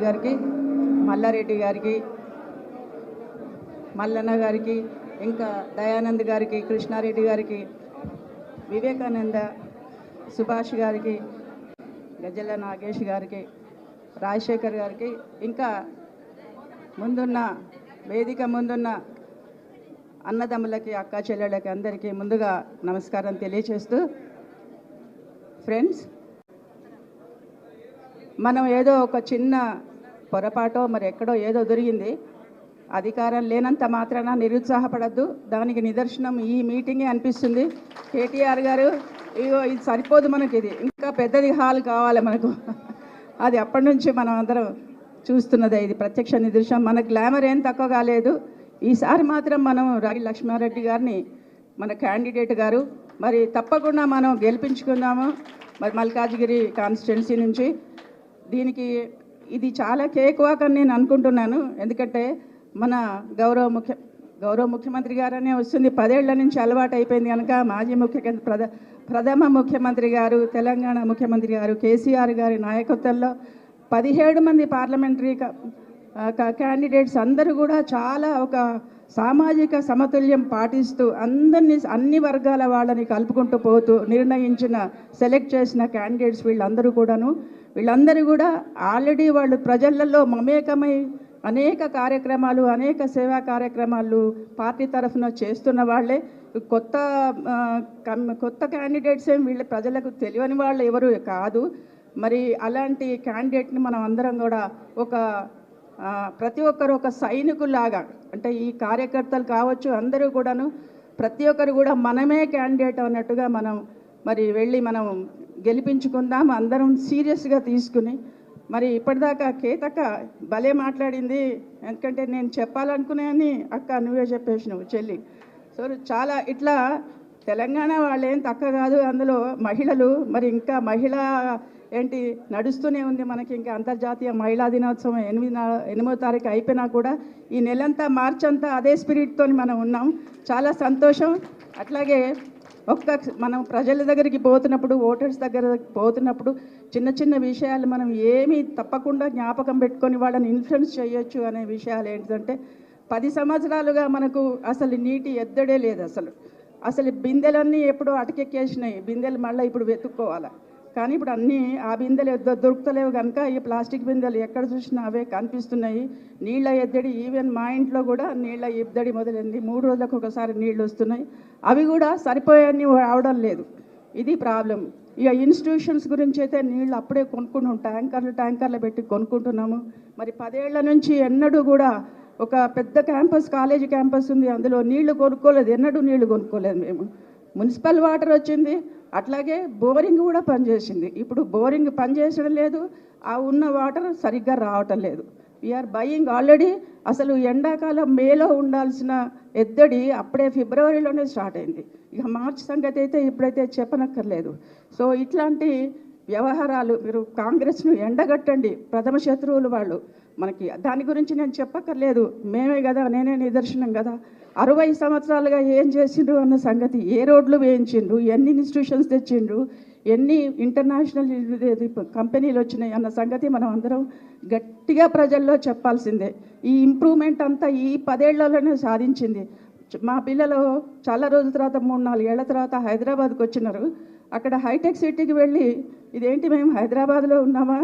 గారికి, మల్లారెడ్డి గారికి, మల్లన్న గారికి, ఇంకా దయానంద్ గారికి, కృష్ణారెడ్డి గారికి, వివేకానంద, సుభాష్ గారికి, గజ్జల నాగేష్ గారికి, రాజశేఖర్ గారికి, ఇంకా ముందున్న వేదిక ముందున్న అన్నదమ్ములకి, అక్క చెల్లెళ్ళకి అందరికీ ముందుగా నమస్కారం తెలియచేస్తూ, ఫ్రెండ్స్, మనం ఏదో ఒక చిన్న పొరపాటో మరి ఎక్కడో ఏదో దొరికింది, అధికారం లేనంత మాత్రాన నిరుత్సాహపడద్దు. దానికి నిదర్శనం ఈ మీటింగే అనిపిస్తుంది. కేటీఆర్ గారు, ఇగో ఇది సరిపోదు, మనకి ఇది ఇంకా పెద్దది హాల్ కావాలి మనకు. అది అప్పటి నుంచి మనం అందరం చూస్తున్నదే, ఇది ప్రత్యక్ష నిదర్శనం. మన గ్లామర్ ఏం తక్కువ కాలేదు. ఈసారి మాత్రం మనం రాగి లక్ష్మారెడ్డి గారిని మన క్యాండిడేట్ గారు మరి తప్పకుండా మనం గెలిపించుకుందాము. మరి మల్కాజ్గిరి కాన్స్టిట్యున్సీ నుంచి దీనికి ఇది చాలా కేక్ వాక్ అని నేను అనుకుంటున్నాను. ఎందుకంటే మన గౌరవ ముఖ్యమంత్రి గారనే వస్తుంది, 10 ఏళ్ల నుంచి అలవాటు అయిపోయింది కనుక మాజీ ప్రథమ ముఖ్యమంత్రి గారు, తెలంగాణ ముఖ్యమంత్రి గారు కేసీఆర్ గారి నాయకత్వంలో 17 మంది పార్లమెంటరీ క్యాండిడేట్స్ అందరూ కూడా చాలా ఒక సామాజిక సమతుల్యం పాటిస్తూ అందరినీ అన్ని వర్గాల వాళ్ళని కలుపుకుంటూ పోతూ నిర్ణయించిన సెలెక్ట్ చేసిన క్యాండిడేట్స్ వీళ్ళందరూ కూడా ఆల్రెడీ వాళ్ళు ప్రజలలో మమేకమై అనేక కార్యక్రమాలు, అనేక సేవా కార్యక్రమాలు పార్టీ తరఫున చేస్తున్న వాళ్ళే. కొత్త క్యాండిడేట్స్ ఏం వీళ్ళ ప్రజలకు తెలియని వాళ్ళు ఎవరు కాదు. మరి అలాంటి క్యాండిడేట్ని మనం అందరం కూడా ప్రతి ఒక్కరు ఒక సైనికులాగా, అంటే ఈ కార్యకర్తలు కావచ్చు అందరూ కూడాను ప్రతి ఒక్కరు కూడా మనమే క్యాండిడేట్ అన్నట్టుగా మనం మరి వెళ్ళి మనం గెలిపించుకుందాం, అందరం సీరియస్గా తీసుకుని. మరి ఇప్పటిదాకా కేతక్క భలే మాట్లాడింది, ఎందుకంటే నేను చెప్పాలనుకునే అని అక్క నువ్వే చెప్పేసినావు చెల్లి. సో చాలా ఇట్లా తెలంగాణ వాళ్ళు ఏం తక్కువ కాదు, అందులో మహిళలు మరి ఇంకా మహిళా ఏంటి నడుస్తూనే ఉంది. మనకి ఇంకా అంతర్జాతీయ మహిళా దినోత్సవం 8వ తారీఖు అయిపోయినా కూడా ఈ నెలంతా మార్చ్ అంతా అదే స్పిరిట్తో మనం ఉన్నాం. చాలా సంతోషం. అట్లాగే మనం ప్రజల దగ్గరికి పోతున్నప్పుడు, ఓటర్స్ దగ్గర పోతున్నప్పుడు చిన్న చిన్న విషయాలు మనం ఏమీ తప్పకుండా జ్ఞాపకం పెట్టుకొని వాళ్ళని ఇన్ఫ్లుయెన్స్ చేయొచ్చు అనే విషయాలు ఏంటంటే, 10 సంవత్సరాలుగా మనకు అసలు నీటి ఎద్దడే లేదు. అసలు బిందెలన్నీ ఎప్పుడో అటకెక్కేసినాయి. బిందెలు మళ్ళీ ఇప్పుడు వెతుక్కోవాలి. కానీ ఇప్పుడు అన్నీ ఆ బిందెలు దొరుకుతలేవు కనుక ఈ ప్లాస్టిక్ బిందెలు ఎక్కడ చూసినా అవే కనిపిస్తున్నాయి. నీళ్ళ ఎద్దడి ఈవెన్ మా ఇంట్లో కూడా నీళ్ళ ఎద్దడి మొదలైంది. 3 రోజులకు ఒకసారి నీళ్ళు వస్తున్నాయి. అవి కూడా సరిపోయాన్ని రావడం లేదు. ఇది ప్రాబ్లం. ఇక ఇన్స్టిట్యూషన్స్ గురించి అయితే నీళ్ళు అప్పుడే కొనుక్కుంటాం, ట్యాంకర్లు పెట్టి కొనుక్కుంటున్నాము. మరి 10 ఏళ్ల నుంచి ఎన్నడూ కూడా ఒక పెద్ద క్యాంపస్, కాలేజీ క్యాంపస్ ఉంది, అందులో నీళ్లు కొనుక్కోలేదు, ఎన్నడూ నీళ్లు కొనుక్కోలేదు మేము. మున్సిపల్ వాటర్ వచ్చింది, అట్లాగే బోరింగ్ కూడా పనిచేసింది. ఇప్పుడు బోరింగ్ పనిచేసడం లేదు, ఆ ఉన్న వాటర్ సరిగ్గా రావటం లేదు. We're buying already. అసలు ఎండాకాలం మేలో ఉండాల్సిన ఎద్దడి అప్పుడే ఫిబ్రవరిలోనే స్టార్ట్ అయింది. ఇక మార్చి సంగతి అయితే ఇప్పుడైతే చెప్పనక్కర్లేదు. సో ఇట్లాంటి వ్యవహారాలు మీరు కాంగ్రెస్ను ఎండగట్టండి, ప్రథమ శత్రువులు వాళ్ళు మనకి. దాని గురించి నేను చెప్పక్కర్లేదు, మేమే కదా, నేనే నిదర్శనం కదా. 60 సంవత్సరాలుగా ఏం చేసిండ్రు అన్న సంగతి, ఏ రోడ్లు వేయించిండ్రు, ఎన్ని ఇన్స్టిట్యూషన్స్ తెచ్చిండ్రు, ఎన్ని ఇంటర్నేషనల్ కంపెనీలు వచ్చినాయి అన్న సంగతి మనం అందరం గట్టిగా ప్రజల్లో చెప్పాల్సిందే. ఈ ఇంప్రూవ్మెంట్ అంతా ఈ 10 ఏళ్లలోనే సాధించింది. మా పిల్లలు చాలా రోజుల తర్వాత 3-4 ఏళ్ల తర్వాత హైదరాబాద్కి వచ్చినారు. అక్కడ హైటెక్ సిటీకి వెళ్ళి ఇదేంటి మేము హైదరాబాద్లో ఉన్నామా,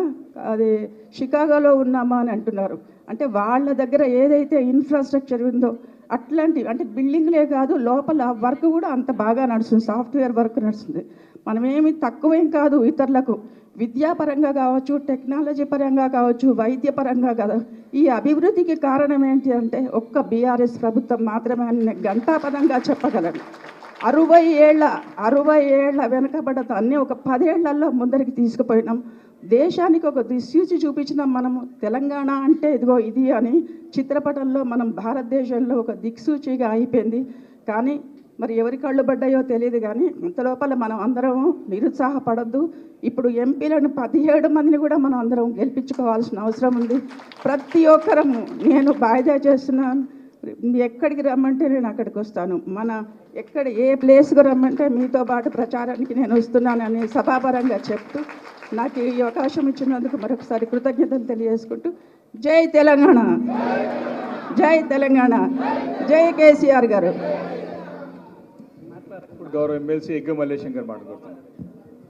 అది షికాగోలో ఉన్నామా అని అంటున్నారు. అంటే వాళ్ళ దగ్గర ఏదైతే ఇన్ఫ్రాస్ట్రక్చర్ ఉందో అట్లాంటి, అంటే బిల్డింగ్లే కాదు లోపల వర్క్ కూడా అంత బాగా నడుస్తుంది, సాఫ్ట్వేర్ వర్క్ నడుస్తుంది. మనమేమి తక్కువేం కాదు ఇతరులకు, విద్యాపరంగా కావచ్చు, టెక్నాలజీ పరంగా కావచ్చు, వైద్యపరంగా కాదు. ఈ అభివృద్ధికి కారణం ఏంటి అంటే ఒక్క బీఆర్ఎస్ ప్రభుత్వం మాత్రమే అని ఘంటాపదంగా చెప్పగలను. 60 ఏళ్ల వెనకబడ్డ అన్నీ ఒక 10 ఏళ్లలో ముందరికి తీసుకుపోయినాం. దేశానికి ఒక దిశూచి చూపించినాం. మనము తెలంగాణ అంటే ఇదిగో ఇది అని చిత్రపటంలో మనం భారతదేశంలో ఒక దిక్సూచిగా అయిపోయింది. కానీ మరి ఎవరి కళ్ళు పడ్డాయో తెలియదు. కానీ అంతలోపల మనం అందరం నిరుత్సాహపడద్దు. ఇప్పుడు ఎంపీలను 17 మందిని కూడా మనం అందరం గెలిపించుకోవాల్సిన అవసరం ఉంది. ప్రతి ఒక్కరము నేను బాధ్యత చేస్తున్నాను. ఎక్కడికి రమ్మంటే నేను అక్కడికి వస్తాను. ఏ ప్లేస్కి రమ్మంటే మీతో పాటు ప్రచారానికి నేను వస్తున్నానని సభాపరంగా చెప్తూ నాకు ఈ అవకాశం ఇచ్చినందుకు మరొకసారి కృతజ్ఞతలు తెలియజేసుకుంటూ జై తెలంగాణ, జై తెలంగాణ, జై కేసీఆర్ గారు. ఇప్పుడు గౌరవ ఎమ్మెల్సీ ఎగ్గ మల్లేశం గారు మాట్లాడుతున్నారు.